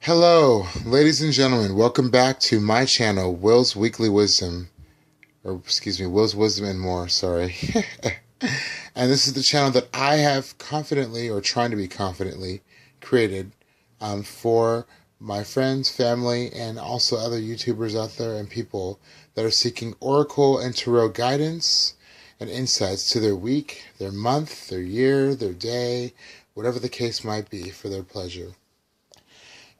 Hello, ladies and gentlemen. Welcome back to my channel, Will's Weekly Wisdom. Or, excuse me, Will's Wisdom and More, sorry. And this is the channel that I have confidently, or trying to be confidently, created for my friends, family, and also other YouTubers out there and people that are seeking oracle and tarot guidance and insights to their week, their month, their year, their day, whatever the case might be, for their pleasure.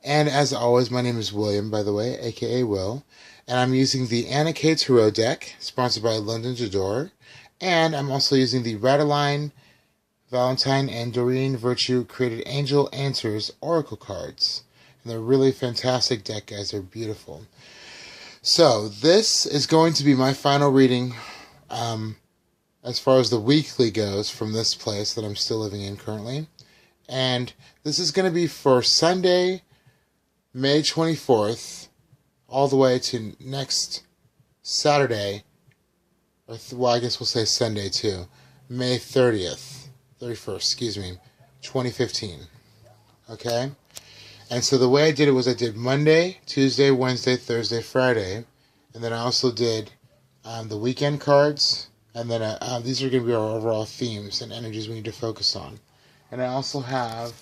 And as always, my name is William, by the way, aka Will, and I'm using the Anna K Tarot deck, sponsored by London Jador, and I'm also using the Radaline, Valentine, and Doreen Virtue Created Angel Answers Oracle cards. And they're really fantastic deck, guys. They're beautiful. So, this is going to be my final reading as far as the weekly goes from this place that I'm still living in currently. And this is going to be for Sunday, May 24th, all the way to next Saturday, or well, I guess we'll say Sunday too, May 31st, 2015. Okay? And so the way I did it was I did Monday, Tuesday, Wednesday, Thursday, Friday, and then I also did the weekend cards, and then these are going to be our overall themes and energies we need to focus on. And I also have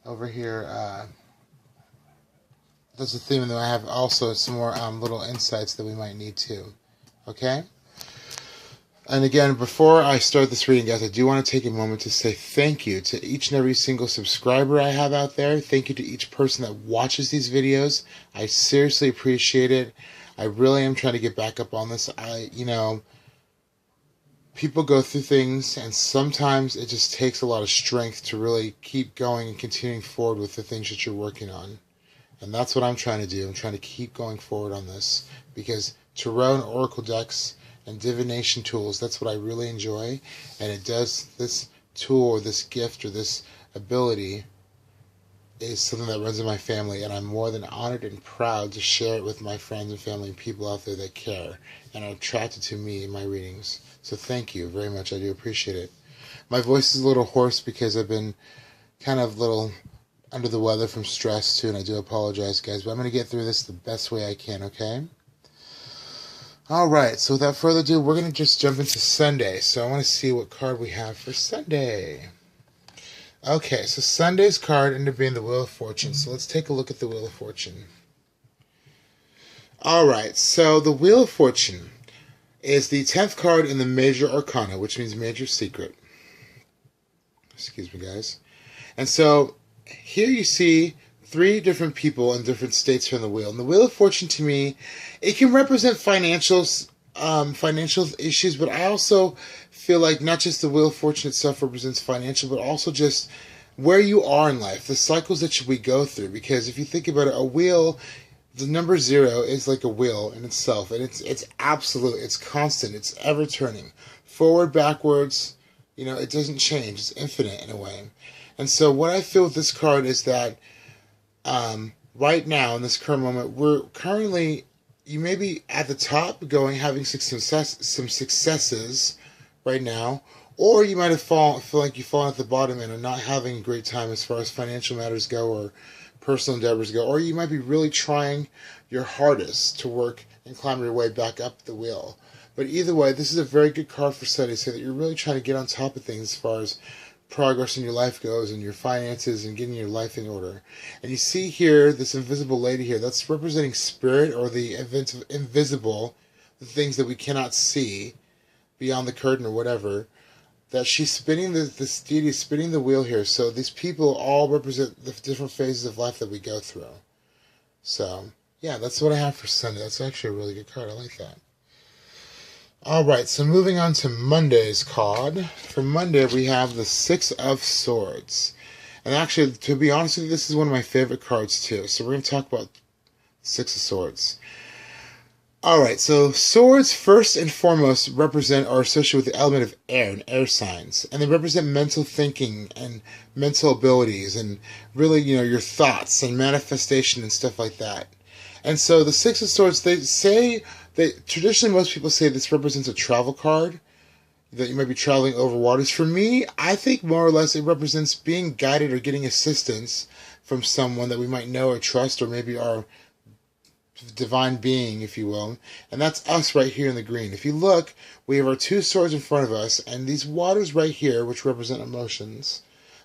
over here, that's a theme, and then I have also some more little insights that we might need too. Okay? And again, before I start this reading, guys, I do want to take a moment to say thank you to each and every single subscriber I have out there. Thank you to each person that watches these videos. I seriously appreciate it. I really am trying to get back up on this. People go through things, and sometimes it just takes a lot of strength to really keep going and continuing forward with the things that you're working on. And that's what I'm trying to do. I'm trying to keep going forward on this, because tarot and oracle decks and divination tools, that's what I really enjoy. And it does, this tool or this gift or this ability is something that runs in my family, and I'm more than honored and proud to share it with my friends and family and people out there that care and are attracted to me in my readings. So thank you very much. I do appreciate it. My voice is a little hoarse because I've been kind of a little under the weather from stress too, and I do apologize, guys, but I'm going to get through this the best way I can, okay? Alright, so without further ado, we're going to just jump into Sunday. So I want to see what card we have for Sunday. Okay, so Sunday's card ended up being the Wheel of Fortune. So let's take a look at the Wheel of Fortune. Alright, so the Wheel of Fortune is the 10th card in the Major Arcana, which means Major Secret. Excuse me, guys. And so here you see three different people in different states from the wheel. And the Wheel of Fortune, to me, it can represent financial issues, but I also feel like not just the Wheel of Fortune itself represents financial, but also just where you are in life, the cycles that we go through. Because if you think about it, a wheel, the number 0 is like a wheel in itself, and it's absolute, it's constant, it's ever turning, forward, backwards. It doesn't change. It's infinite in a way. And so what I feel with this card is that right now, in this current moment, you may be at the top having some successes right now, or you might have feel like you've fallen at the bottom and are not having a great time as far as financial matters go or personal endeavors go, or you might be really trying your hardest to work and climb your way back up the wheel. But either way, this is a very good card for Sunday, so that you're really trying to get on top of things as far as progress in your life goes, and your finances, and getting your life in order. And you see here this invisible lady here, that's representing spirit, or the invisible, the things that we cannot see beyond the curtain or whatever, that she's spinning this deity is spinning the wheel here. So these people all represent the different phases of life that we go through. So yeah, that's what I have for Sunday. That's actually a really good card. I like that. Alright, so moving on to Monday's card. For Monday, we have the 6 of Swords. And actually, to be honest with you, this is one of my favorite cards too. So we're going to talk about 6 of Swords. Alright, so swords, first and foremost, represent or associated with the element of air and air signs. And they represent mental thinking and mental abilities and really, your thoughts and manifestation and stuff like that. And so the 6 of Swords, they say that traditionally most people say this represents a travel card. that you might be traveling over waters. For me, I think more or less it represents being guided or getting assistance from someone that we might know or trust, or maybe our divine being, if you will. And that's us right here in the green. If you look, we have our two swords in front of us, and these waters right here, which represent emotions,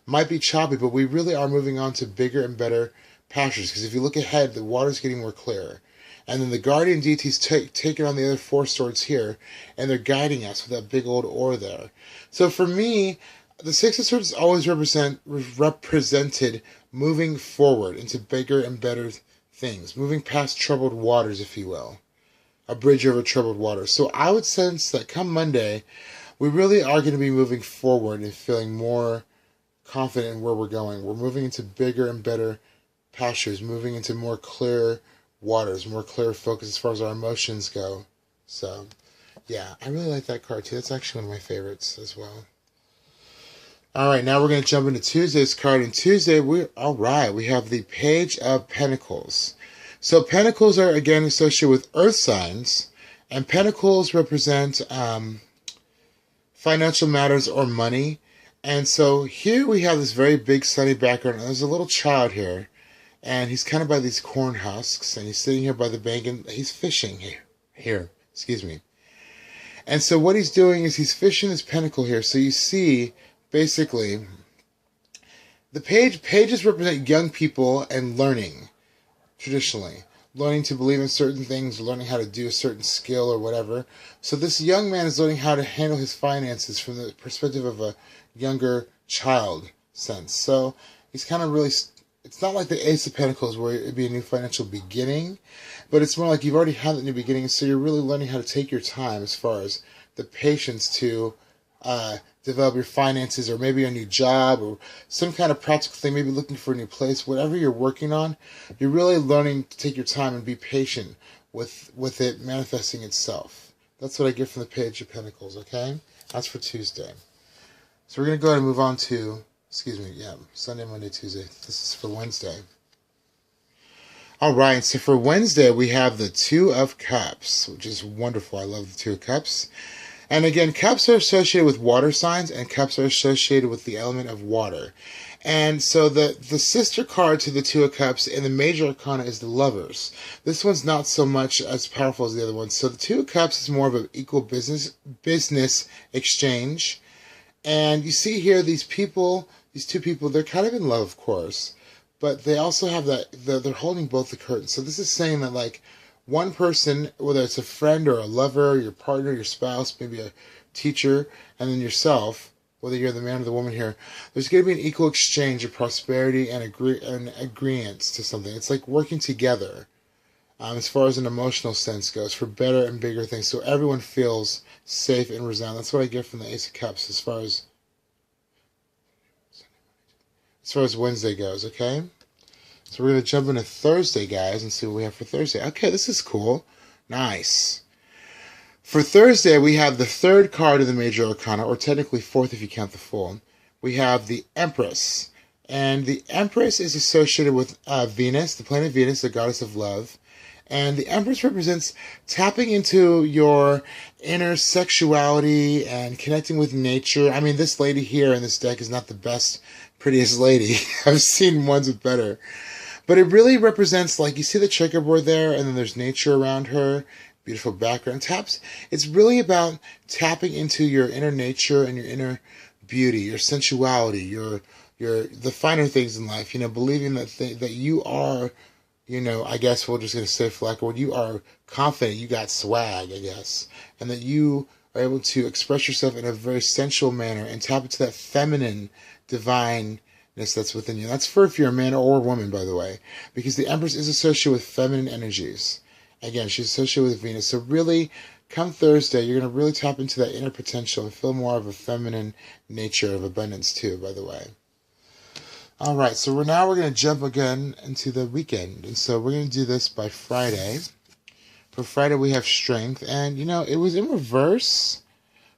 might be choppy, but we really are moving on to bigger and better pastures. Because if you look ahead, the water's getting more clear. And then the guardian deities taking on the other four swords here, and they're guiding us with that big old oar there. So for me, the Six of Swords always represented moving forward into bigger and better things, moving past troubled waters, if you will, a bridge over troubled waters. So I would sense that come Monday, we really are going to be moving forward and feeling more confident in where we're going. We're moving into bigger and better pastures, moving into more clear waters, more clear focus as far as our emotions go. So, yeah, I really like that card too. That's actually one of my favorites as well. All right, now we're going to jump into Tuesday's card. And Tuesday, we have the Page of Pentacles. So Pentacles are, again, associated with earth signs, and Pentacles represent financial matters or money. And so here we have this very big sunny background, and there's a little child here. And he's kind of by these corn husks, and he's sitting here by the bank, and he's fishing here. Excuse me. And so what he's doing is he's fishing this pentacle here. So you see, basically, the pages represent young people and learning, traditionally. Learning to believe in certain things, learning how to do a certain skill or whatever. So this young man is learning how to handle his finances from the perspective of a younger child sense. So he's kind of really... It's not like the Ace of Pentacles where it'd be a new financial beginning, but it's more like you've already had that new beginning, so you're really learning how to take your time as far as the patience to develop your finances, or maybe a new job, or some kind of practical thing, maybe looking for a new place. Whatever you're working on, you're really learning to take your time and be patient with it manifesting itself. That's what I get from the Page of Pentacles, okay? That's for Tuesday. So we're going to go ahead and move on to... Sunday, Monday, Tuesday. This is for Wednesday. All right, so for Wednesday, we have the Two of Cups, which is wonderful. I love the Two of Cups. And again, cups are associated with water signs, and cups are associated with the element of water. And so the sister card to the Two of Cups in the major arcana is the Lovers. This one's not so much as powerful as the other one. So the Two of Cups is more of an equal business exchange. And you see here these two people, they're kind of in love, of course, but they also have they're holding both the curtains. So this is saying that, like, one person, whether it's a friend or a lover, your partner, your spouse, maybe a teacher, and then yourself, whether you're the man or the woman here, there's going to be an equal exchange of prosperity and agreement to something. It's like working together, as far as an emotional sense goes, for better and bigger things, so everyone feels safe and resound. That's what I get from the Ace of Cups as far as Wednesday goes, okay? So we're going to jump into Thursday, guys, and see what we have for Thursday. Okay, this is cool. Nice. For Thursday, we have the third card of the major arcana, or technically fourth if you count the full. We have the Empress. And the Empress is associated with Venus, the planet Venus, the goddess of love. And the Empress represents tapping into your inner sexuality and connecting with nature. I mean, this lady here in this deck is not the best, prettiest lady. I've seen ones with better. But it really represents, like, you see the checkerboard there, and then there's nature around her, beautiful background taps. It's really about tapping into your inner nature and your inner beauty, your sensuality, the finer things in life. You know, believing that you are, you know, I guess we're just going to say for lack of word, you are confident, you got swag, I guess, and that you are able to express yourself in a very sensual manner and tap into that feminine, divineness that's within you. That's for if you're a man or a woman, by the way, because the Empress is associated with feminine energies. Again, she's associated with Venus. So really, come Thursday, you're going to really tap into that inner potential and feel more of a feminine nature of abundance too, by the way. All right, so we're going to jump again into the weekend. And so we're going to do this by Friday. For Friday, we have Strength. And, you know, it was in reverse.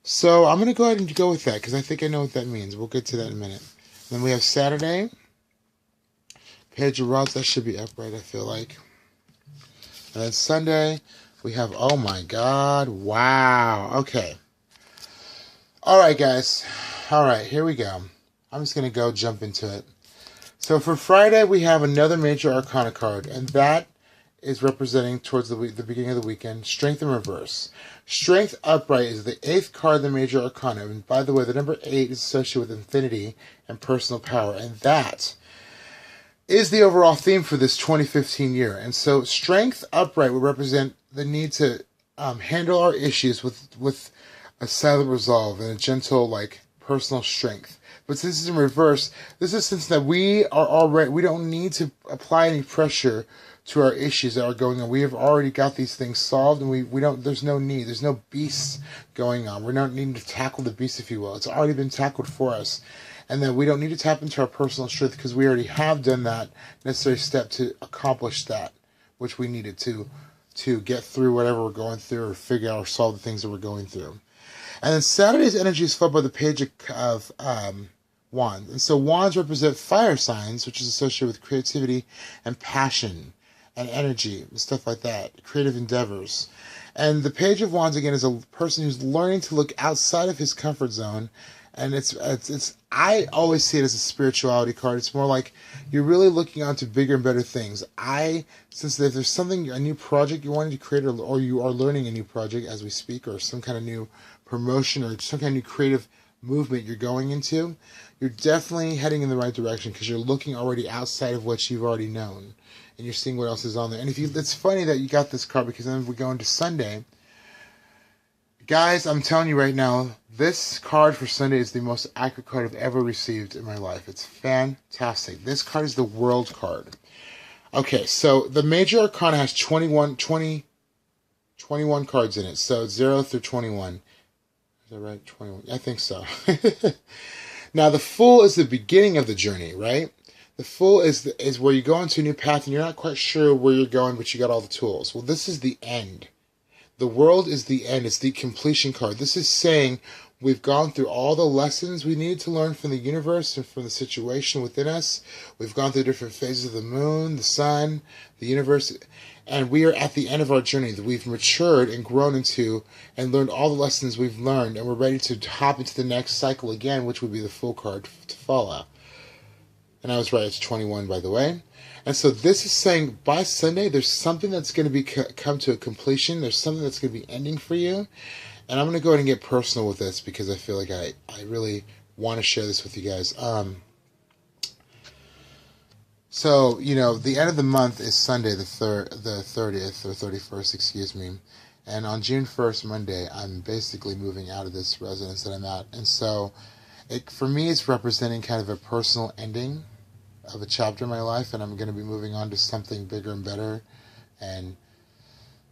So I'm going to go ahead and go with that because I think I know what that means. We'll get to that in a minute. Then we have Saturday. Page of Rods, that should be upright, I feel like. And then Sunday, we have, oh my God, wow. Okay. All right, guys. All right, here we go. I'm just going to jump into it. So for Friday, we have another major arcana card, and that is representing towards the beginning of the weekend, Strength in Reverse. Strength Upright is the 8th card of the major arcana. And by the way, the number 8 is associated with infinity and personal power, and that is the overall theme for this 2015 year. And so Strength Upright would represent the need to handle our issues with a silent resolve and a gentle, like, personal strength. But since it's in reverse, this is since that we don't need to apply any pressure to our issues that are going on. We have already got these things solved, and there's no beasts going on. We're not needing to tackle the beast, if you will. It's already been tackled for us. And then we don't need to tap into our personal strength because we already have done that necessary step to accomplish that, which we needed to get through whatever we're going through or figure out or solve the things that we're going through. And then Saturday's energy is followed by the page of Wands. And so Wands represent fire signs, which is associated with creativity and passion and energy and stuff like that, creative endeavors. And the page of Wands, again, is a person who's learning to look outside of his comfort zone. And it's I always see it as a spirituality card. It's more like you're really looking onto bigger and better things. Since if there's a new project you're wanting to create, or you are learning a new project as we speak, or some kind of new promotion or some kind of new creative movement you're going into, you're definitely heading in the right direction because you're looking already outside of what you've already known, and you're seeing what else is on there. And it's funny that you got this card because then we go into Sunday. Guys, I'm telling you right now, this card for Sunday is the most accurate card I've ever received in my life. It's fantastic. This card is the World card. Okay, so the major arcana has 21 cards in it. So 0 through 21. Is that right? 21. I think so. Now, the Fool is the beginning of the journey, right? The Fool is where you go into a new path and you're not quite sure where you're going, but you got all the tools. Well, this is the end. The World is the end. It's the completion card. This is saying we've gone through all the lessons we needed to learn from the universe and from the situation within us. We've gone through different phases of the moon, the sun, the universe, and we are at the end of our journey that we've matured and grown into and learned all the lessons we've learned, and we're ready to hop into the next cycle again, which would be the Fool card to follow. And I was right, it's 21, by the way. And so this is saying by Sunday, there's something that's going to come to a completion. There's something that's going to be ending for you. And I'm going to go ahead and get personal with this because I feel like I really want to share this with you guys. So, the end of the month is Sunday, the 30th or 31st, excuse me. And on June 1st, Monday, I'm basically moving out of this residence that I'm at. And so for me, it's representing kind of a personal ending of a chapter in my life, and I'm going to be moving on to something bigger and better. And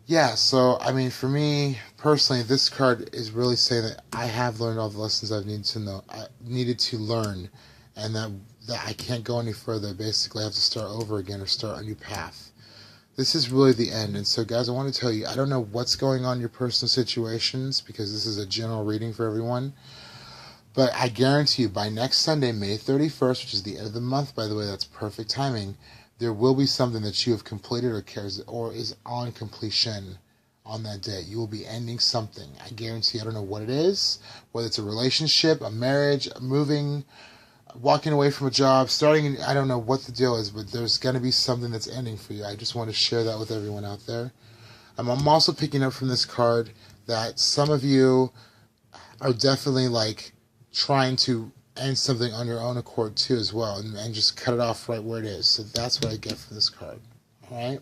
yeah, so I mean, for me personally, this card is really saying that I have learned all the lessons I needed to learn, and that I can't go any further. Basically, I have to start over again or start a new path. This is really the end. And so, guys, I want to tell you, I don't know what's going on in your personal situations because this is a general reading for everyone. But I guarantee you, by next Sunday, May 31st, which is the end of the month, by the way, that's perfect timing, there will be something that you have completed or is on completion on that day. You will be ending something. I guarantee. I don't know what it is, whether it's a relationship, a marriage, moving, walking away from a job, starting. I don't know what the deal is, but there's going to be something that's ending for you. I just want to share that with everyone out there. I'm also picking up from this card that some of you are definitely trying to end something on your own accord too as well, and just cut it off right where it is. So that's what I get from this card. All right.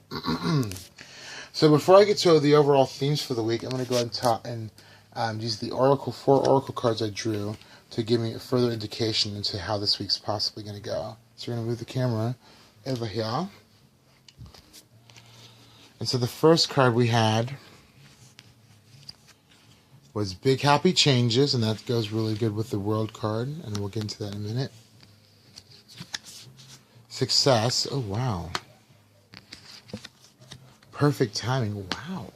So before I get to the overall themes for the week, I'm going to go ahead and use the four oracle cards I drew to give me a further indication into how this week's possibly going to go. So we're going to move the camera over here. And so the first card we had was Big Happy Changes, and that goes really good with the World card, and we'll get into that in a minute. Success. Oh, wow. Perfect timing. Wow.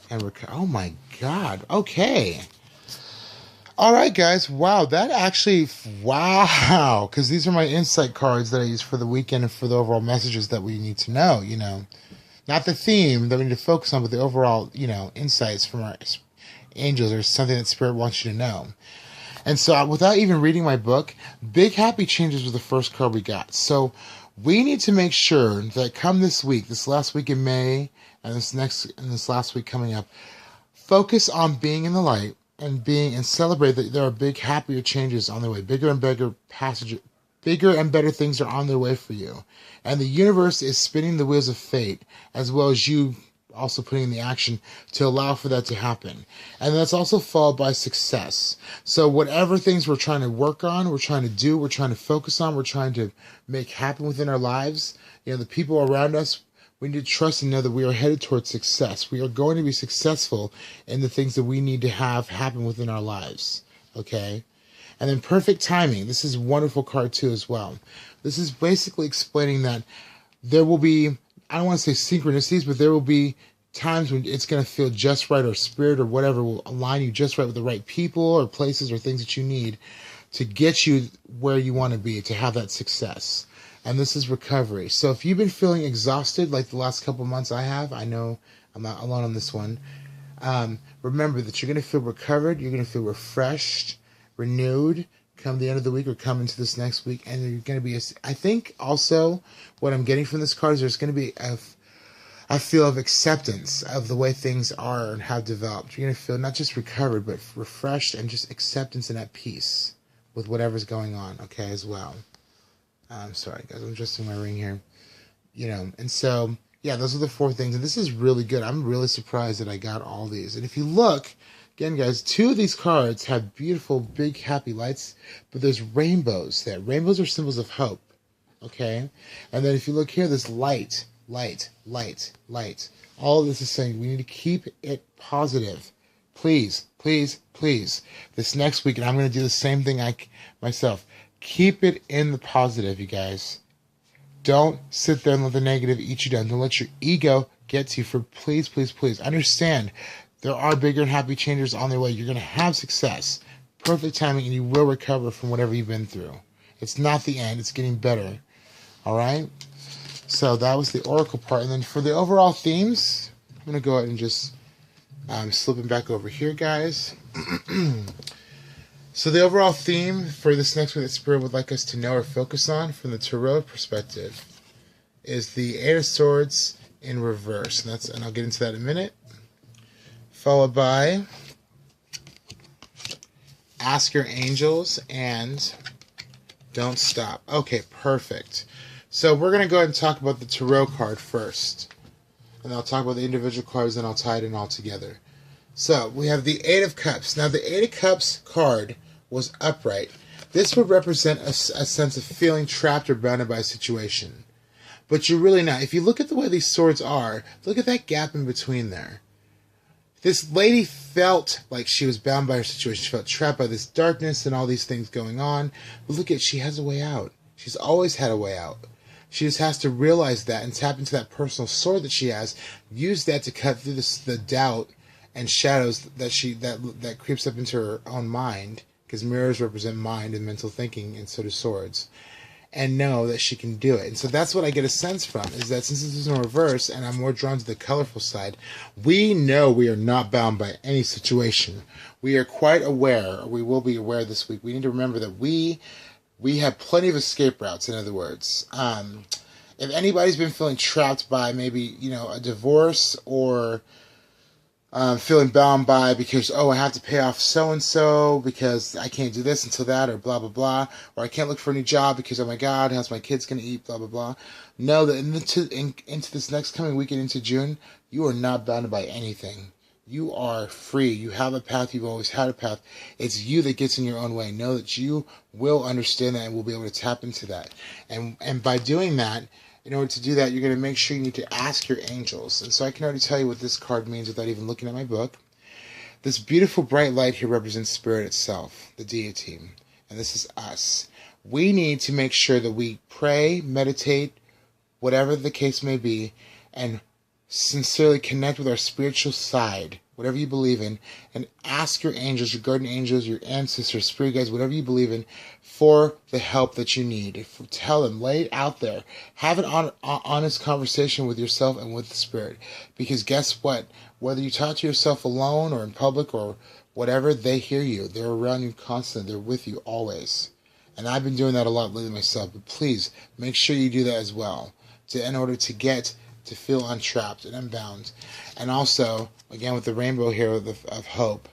And oh, my God. Okay. All right, guys. Wow. That actually, wow. Because these are my insight cards that I use for the weekend and for the overall messages that we need to know, Not the theme that we need to focus on, but the overall, insights from our angels or something that Spirit wants you to know. And so without even reading my book, Big Happy Changes was the first card we got. So we need to make sure that come this week, this last week in May, and this last week coming up, focus on being in the light and celebrate that there are big, happier changes on their way. Bigger and better things are on their way for you. And the universe is spinning the wheels of fate, as well as you also putting in the action to allow for that to happen. And that's also followed by success. So whatever things we're trying to work on, we're trying to do, we're trying to focus on, we're trying to make happen within our lives, the people around us, we need to trust and know that we are headed towards success. We are going to be successful in the things that we need to have happen within our lives. Okay? And then perfect timing. This is a wonderful card too as well. This is basically explaining that there will be, I don't want to say synchronicities, but there will be times when it's going to feel just right, or Spirit or whatever will align you just right with the right people or places or things that you need to get you where you want to be, to have that success. And this is recovery. So if you've been feeling exhausted like the last couple months I have, I know I'm not alone on this one, remember that you're going to feel recovered, you're going to feel refreshed, renewed, come the end of the week or come into this next week, and you're going to be, I think also what I'm getting from this card is there's going to be a feel of acceptance of the way things are and have developed. You're going to feel not just recovered, but refreshed and just acceptance and at peace with whatever's going on, okay, as well. I'm sorry, guys, I'm adjusting my ring here. And so, yeah, those are the 4 things. And this is really good. I'm really surprised that I got all these. And if you look, again, guys, 2 of these cards have beautiful, big, happy lights, but there's rainbows there. Rainbows are symbols of hope, okay? And then if you look here, there's light, light, light, light. All of this is saying we need to keep it positive. Please, please, please. This next week, and I'm going to do the same thing myself. Keep it in the positive, you guys. Don't sit there and let the negative eat you down. Don't let your ego get to you. Please, please, please. Understand, there are bigger and happy changes on their way. You're going to have success. Perfect timing, and you will recover from whatever you've been through. It's not the end. It's getting better. All right? So that was the oracle part. And then for the overall themes, I'm going to go ahead and just slip them back over here, guys. So the overall theme for this next one that Spirit would like us to know or focus on from the tarot perspective is the 8 of Swords in reverse. And I'll get into that in a minute. Followed by Ask Your Angels and Don't Stop. Okay, perfect. So we're going to go ahead and talk about the tarot card first. And I'll talk about the individual cards and I'll tie it in all together. So we have the 8 of Cups. Now the 8 of Cups card was upright. This would represent a sense of feeling trapped or bounded by a situation. But you're really not. If you look at the way these swords are, look at that gap in between there. This lady felt like she was bound by her situation. She felt trapped by this darkness and all these things going on. But look at, she has a way out. She's always had a way out. She just has to realize that and tap into that personal sword that she has. Use that to cut through the doubt and shadows that creeps up into her own mind, because mirrors represent mind and mental thinking, and so do swords, and know that she can do it. And so that's what I get a sense from, is that since this is in reverse and I'm more drawn to the colorful side, we know we are not bound by any situation. We are quite aware, or we will be aware this week. We need to remember that we have plenty of escape routes, in other words. If anybody's been feeling trapped by maybe, a divorce, or feeling bound by because, I have to pay off so-and-so because I can't do this until that, or blah, blah, blah, or I can't look for a new job because, oh my God, how's my kids going to eat, blah, blah, blah. Know that into this next coming weekend, into June, you are not bounded by anything. You are free. You have a path. You've always had a path. It's you that gets in your own way. Know that you will understand that and will be able to tap into that. And by doing that, in order to do that, you're going to make sure you need to ask your angels. And so I can already tell you what this card means without even looking at my book. This beautiful bright light here represents Spirit itself, the deity. And this is us. We need to make sure that we pray, meditate, whatever the case may be, and sincerely connect with our spiritual side, whatever you believe in, and ask your angels, your guardian angels, your ancestors, spirit guides, whatever you believe in, for the help that you need. Tell them, lay it out there. Have an honest conversation with yourself and with the Spirit. Because guess what? Whether you talk to yourself alone or in public or whatever, they hear you. They're around you constantly. They're with you always. And I've been doing that a lot lately myself. But please, make sure you do that as well, in order to feel untrapped and unbound. And also, again, with the rainbow here of hope,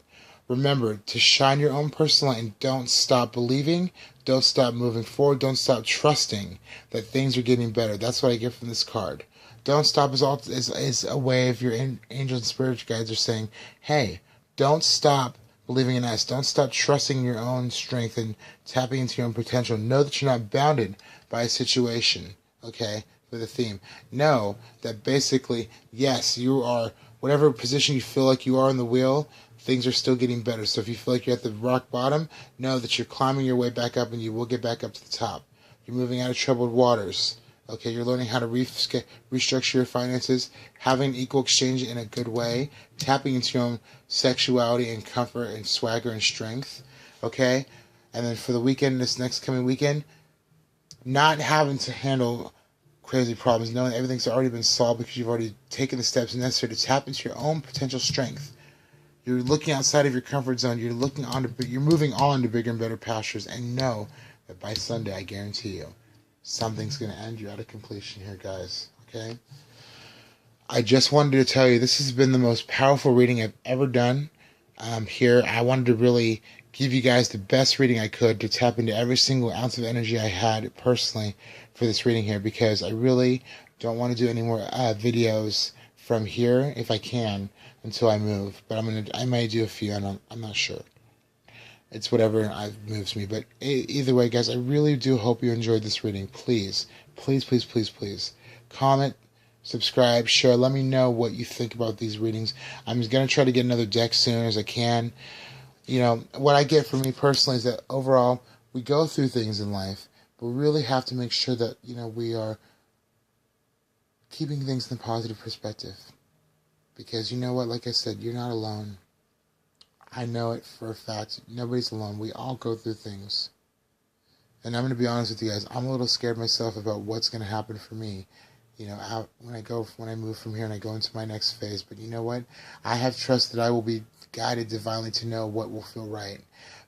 remember to shine your own personal light and don't stop believing, don't stop moving forward, don't stop trusting that things are getting better. That's what I get from this card. Don't stop is a way of your angels and spiritual guides are saying, hey, don't stop believing in us. Don't stop trusting your own strength and tapping into your own potential. Know that you're not bounded by a situation, okay, for the theme. Know that basically, yes, you are, whatever position you feel like you are in the wheel, things are still getting better. So if you feel like you're at the rock bottom, know that you're climbing your way back up and you will get back up to the top. You're moving out of troubled waters. Okay, you're learning how to restructure your finances, having equal exchange in a good way, tapping into your own sexuality and comfort and swagger and strength. Okay? And then for the weekend, this next coming weekend, not having to handle crazy problems, knowing everything's already been solved because you've already taken the steps necessary to tap into your own potential strength. You're looking outside of your comfort zone. You're moving on to bigger and better pastures, and know that by Sunday, I guarantee you, something's going to end you out of completion here, guys. Okay? I just wanted to tell you, this has been the most powerful reading I've ever done here. I wanted to really give you guys the best reading I could to tap into every single ounce of energy I had personally for this reading here, because I really don't want to do any more videos from here if I can until I move. But I might do a few. I'm not sure. It's whatever moves me. But either way, guys, I really do hope you enjoyed this reading. Please, please, please, please, please, comment, subscribe, share. Let me know what you think about these readings. I'm going to try to get another deck soon as I can. You know, what I get from me personally is that overall, we go through things in life, but we really have to make sure that, you know, we are keeping things in a positive perspective. Because you know what, like I said, you're not alone. I know it for a fact. Nobody's alone. We all go through things. And I'm going to be honest with you guys. I'm a little scared myself about what's going to happen for me. You know, when I move from here and I go into my next phase. But you know what? I have trust that I will be guided divinely to know what will feel right.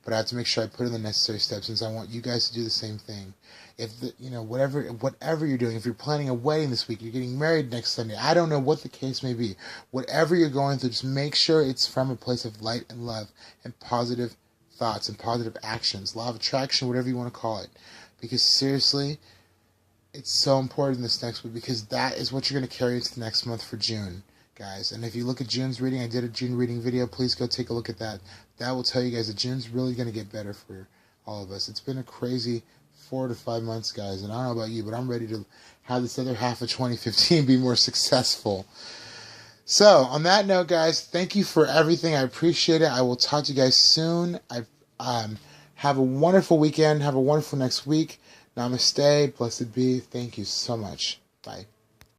But I have to make sure I put in the necessary steps, since I want you guys to do the same thing. Whatever you're doing, if you're planning a wedding this week, you're getting married next Sunday, I don't know what the case may be. Whatever you're going through, just make sure it's from a place of light and love and positive thoughts and positive actions, law of attraction, whatever you want to call it. Because seriously, it's so important this next week, because that is what you're going to carry into the next month for June, guys. And if you look at June's reading, I did a June reading video, please go take a look at that. That will tell you guys that June's really going to get better for all of us. It's been a crazy 4 to 5 months, guys, and I don't know about you, but I'm ready to have this other half of 2015 be more successful. So, on that note, guys, thank you for everything. I appreciate it. I will talk to you guys soon. Have a wonderful weekend. Have a wonderful next week. Namaste. Blessed be. Thank you so much. Bye.